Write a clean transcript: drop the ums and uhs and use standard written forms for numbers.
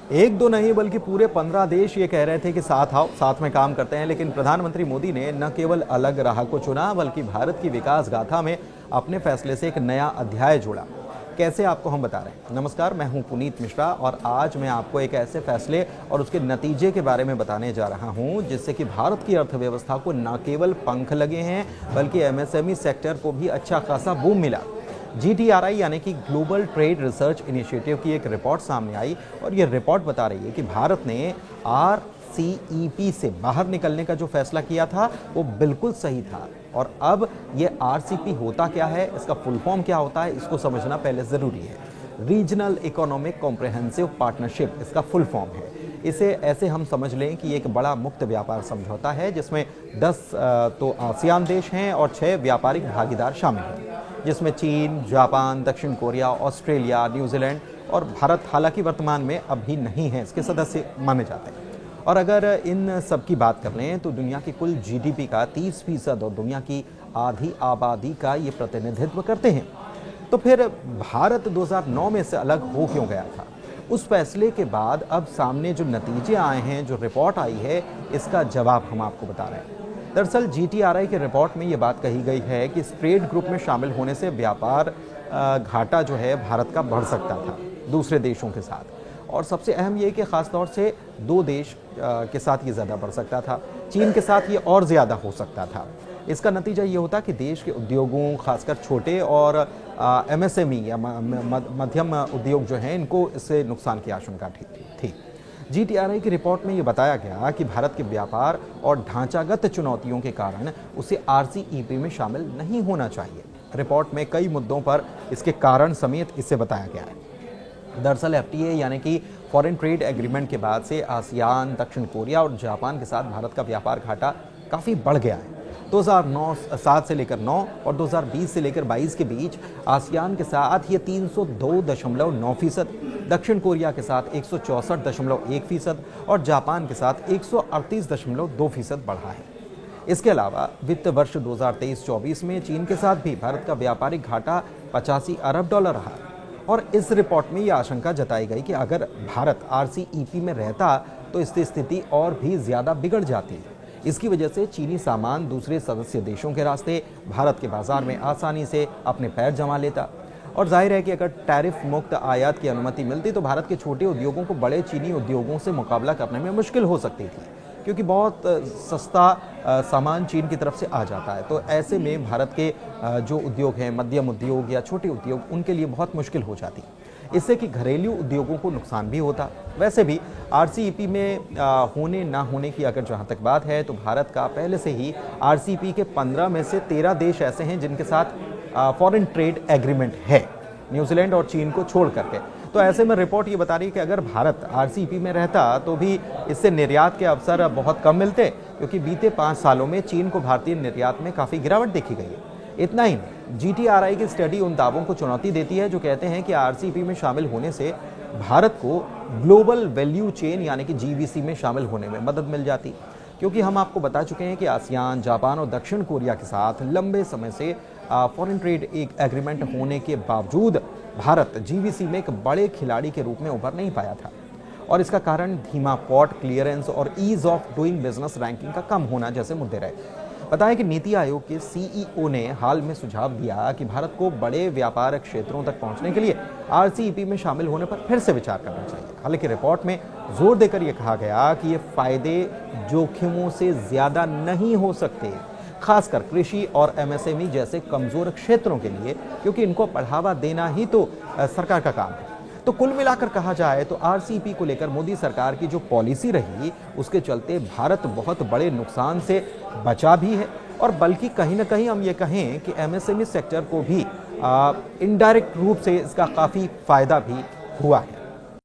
एक दो नहीं बल्कि पूरे 15 देश ये कह रहे थे कि साथ आओ, साथ में काम करते हैं। लेकिन प्रधानमंत्री मोदी ने न केवल अलग राह को चुना बल्कि भारत की विकास गाथा में अपने फैसले से एक नया अध्याय जोड़ा। कैसे, आपको हम बता रहे हैं। नमस्कार, मैं हूं पुनीत मिश्रा और आज मैं आपको एक ऐसे फैसले और उसके नतीजे के बारे में बताने जा रहा हूं जिससे कि भारत की अर्थव्यवस्था को न केवल पंख लगे हैं बल्कि एमएसएमई सेक्टर को भी अच्छा खासा बूम मिला। GTRI यानी कि ग्लोबल ट्रेड रिसर्च इनिशिएटिव की एक रिपोर्ट सामने आई और ये रिपोर्ट बता रही है कि भारत ने RCEP से बाहर निकलने का जो फैसला किया था वो बिल्कुल सही था। और अब ये RCEP होता क्या है, इसका फुल फॉर्म क्या होता है, इसको समझना पहले ज़रूरी है। रीजनल इकोनॉमिक कॉम्प्रिहेंसिव पार्टनरशिप इसका फुल फॉर्म है। इसे ऐसे हम समझ लें कि एक बड़ा मुक्त व्यापार समझौता है जिसमें 10 तो आसियान देश हैं और 6 व्यापारिक भागीदार शामिल हैं, जिसमें चीन, जापान, दक्षिण कोरिया, ऑस्ट्रेलिया, न्यूजीलैंड और भारत हालांकि वर्तमान में अभी नहीं है, इसके सदस्य माने जाते हैं। और अगर इन सब की बात कर लें तो दुनिया की कुल GDP का 30% और दुनिया की आधी आबादी का ये प्रतिनिधित्व करते हैं। तो फिर भारत 2009 में से अलग हो क्यों गया था? उस फैसले के बाद अब सामने जो नतीजे आए हैं, जो रिपोर्ट आई है, इसका जवाब हम आपको बता रहे हैं। दरअसल GTRI के रिपोर्ट में ये बात कही गई है कि इस ट्रेड ग्रुप में शामिल होने से व्यापार घाटा जो है भारत का बढ़ सकता था दूसरे देशों के साथ। और सबसे अहम ये कि ख़ासतौर से 2 देश के साथ ये ज़्यादा बढ़ सकता था, चीन के साथ ये और ज़्यादा हो सकता था। इसका नतीजा ये होता कि देश के उद्योगों, खासकर छोटे और MSME या मध्यम उद्योग जो हैं, इनको इससे नुकसान की आशंका थी। GTRI की रिपोर्ट में ये बताया गया कि भारत के व्यापार और ढांचागत चुनौतियों के कारण उसे RCEP में शामिल नहीं होना चाहिए। रिपोर्ट में कई मुद्दों पर इसके कारण समेत इसे बताया गया है। दरअसल FTA यानी कि फॉरेन ट्रेड एग्रीमेंट के बाद से आसियान, दक्षिण कोरिया और जापान के साथ भारत का व्यापार घाटा काफ़ी बढ़ गया है। 2007 से लेकर 9 और 2020 से लेकर 22 के बीच आसियान के साथ ये 302.9%, दक्षिण कोरिया के साथ 164.1% और जापान के साथ 138.2% बढ़ा है। इसके अलावा वित्त वर्ष 2023-24 में चीन के साथ भी भारत का व्यापारिक घाटा $85 अरब रहा। और इस रिपोर्ट में ये आशंका जताई गई कि अगर भारत RCEP में रहता तो इससे स्थिति और भी ज़्यादा बिगड़ जाती। इसकी वजह से चीनी सामान दूसरे सदस्य देशों के रास्ते भारत के बाजार में आसानी से अपने पैर जमा लेता। और जाहिर है कि अगर टैरिफ मुक्त आयात की अनुमति मिलती तो भारत के छोटे उद्योगों को बड़े चीनी उद्योगों से मुकाबला करने में मुश्किल हो सकती थी, क्योंकि बहुत सस्ता सामान चीन की तरफ से आ जाता है। तो ऐसे में भारत के जो उद्योग हैं, मध्यम उद्योग या छोटे उद्योग, उनके लिए बहुत मुश्किल हो जाती, इससे कि घरेलू उद्योगों को नुकसान भी होता। वैसे भी RCEP में होने ना होने की अगर जहाँ तक बात है तो भारत का पहले से ही RCEP के 15 में से 13 देश ऐसे हैं जिनके साथ फॉरेन ट्रेड एग्रीमेंट है, न्यूजीलैंड और चीन को छोड़ करके। तो ऐसे में रिपोर्ट ये बता रही है कि अगर भारत RCEP में रहता तो भी इससे निर्यात के अवसर बहुत कम मिलते, क्योंकि बीते 5 सालों में चीन को भारतीय निर्यात में काफ़ी गिरावट देखी गई है। इतना ही नहीं, GTRI की स्टडी उन दावों को चुनौती देती है जो कहते हैं कि RCEP में शामिल होने से भारत को ग्लोबल वैल्यू चेन यानी कि GVC में शामिल होने में मदद मिल जाती, क्योंकि हम आपको बता चुके हैं कि आसियान, जापान और दक्षिण कोरिया के साथ लंबे समय से फॉरेन ट्रेड एक एग्रीमेंट होने के बावजूद भारत GVC में एक बड़े खिलाड़ी के रूप में उभर नहीं पाया था। और इसका कारण धीमा पोर्ट क्लियरेंस और ease of doing business ranking का कम होना जैसे मुद्दे रहे। बताएं कि नीति आयोग के CEO ने हाल में सुझाव दिया कि भारत को बड़े व्यापार क्षेत्रों तक पहुंचने के लिए RCEP में शामिल होने पर फिर से विचार करना चाहिए। हालांकि रिपोर्ट में जोर देकर यह कहा गया कि ये फायदे जोखिमों से ज्यादा नहीं हो सकते, खासकर कृषि और MSME जैसे कमजोर क्षेत्रों के लिए, क्योंकि इनको बढ़ावा देना ही तो सरकार का काम है। तो कुल मिलाकर कहा जाए तो RCEP को लेकर मोदी सरकार की जो पॉलिसी रही, उसके चलते भारत बहुत बड़े नुकसान से बचा भी है, और बल्कि कहीं ना कहीं हम ये कहें कि MSME सेक्टर को भी इनडायरेक्ट रूप से इसका काफ़ी फायदा भी हुआ है।